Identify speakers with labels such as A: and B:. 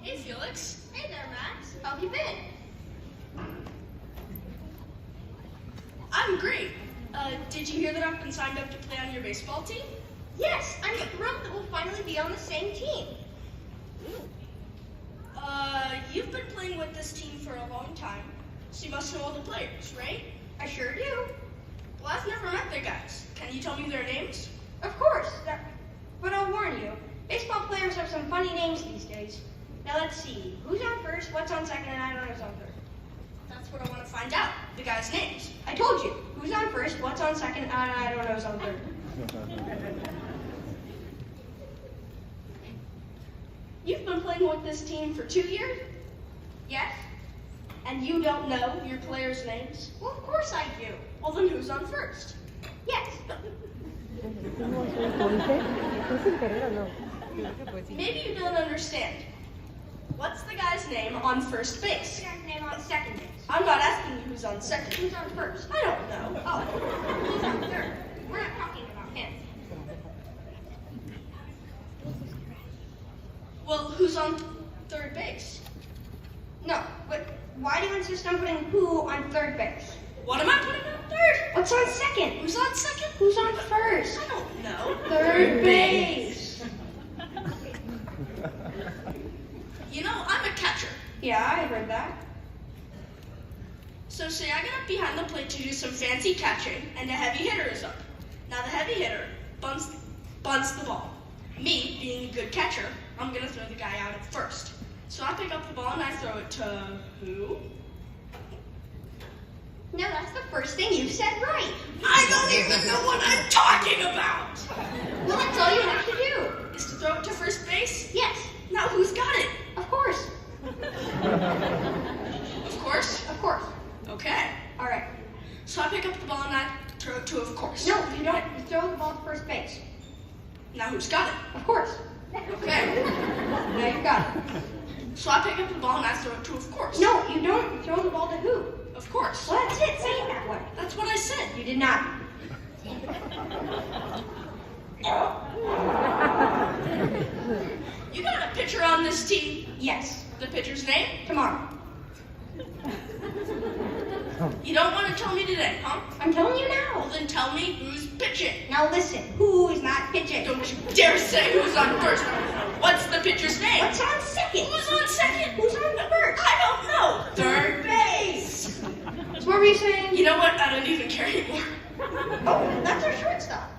A: Hey, Felix.
B: Hey there, Max. How have you been?
A: I'm great. Did you hear that I've been signed up to play on your baseball team?
B: Yes, I'm thrilled that we'll finally be on the same team.
A: You've been playing with this team for a long time, so you must know all the players, right?
B: I sure do.
A: Well, I've never met the guys. Can you tell me their names?
B: Of course. But I'll warn you, baseball players have some funny names these days. Now let's see. Who's on first, what's on second, and I don't know who's on third.
A: That's what I want to find out, the guys' names.
B: I told you. Who's on first, what's on second, and I don't know who's on third.
A: You've been playing with this team for 2 years?
B: Yes?
A: And you don't know your players' names?
B: Well, of course I do.
A: Well, then who's on first?
B: Yes.
A: Maybe you don't understand. What's the guy's name on first base?
B: The guy's name on second base.
A: I'm not asking you who's on second.
B: Who's on first?
A: I don't know.
B: Oh, who's on third? We're not talking about him.
A: Well, who's on third base?
B: No, but why do you insist on putting who on third base?
A: What am I putting on third?
B: What's on second?
A: Who's on second?
B: Who's on first?
A: I don't know.
B: Third base.
A: You know, I'm a catcher.
B: Yeah, I heard that.
A: So say I get up behind the plate to do some fancy catching, and the heavy hitter is up. Now the heavy hitter bunts the ball. Me, being a good catcher, I'm gonna throw the guy out at first. So I pick up the ball and I throw it to who?
B: No, that's the first thing you said right.
A: I don't even know what I'm talking about!
B: Well, that's all you have to do.
A: Is to throw it to first base?
B: Yes,
A: Now who's got it?
B: of course.
A: Of course?
B: Of course.
A: Okay.
B: All right.
A: So I pick up the ball and I throw it to of course.
B: No, you don't. You throw the ball to first base.
A: Now who's got it?
B: Of course.
A: Okay.
B: Now you got it.
A: So I pick up the ball and I throw it to of course.
B: No, you don't. You throw the ball to who?
A: Of course.
B: Well, that's it. Say it that way.
A: That's what I said.
B: You did not.
A: You got a pitcher on this team?
B: Yes.
A: The pitcher's name?
B: Tomorrow.
A: You don't want to tell me today, huh?
B: I'm telling you
A: Well,
B: now.
A: then tell me who's pitching.
B: Now listen. Who is not pitching?
A: Don't you dare say who's on first. What's the pitcher's name?
B: What's on second?
A: Who's on second?
B: Who's on first?
A: I don't know. Third base.
B: So what were you saying?
A: You know what? I don't even care anymore.
B: Oh, that's our shortstop.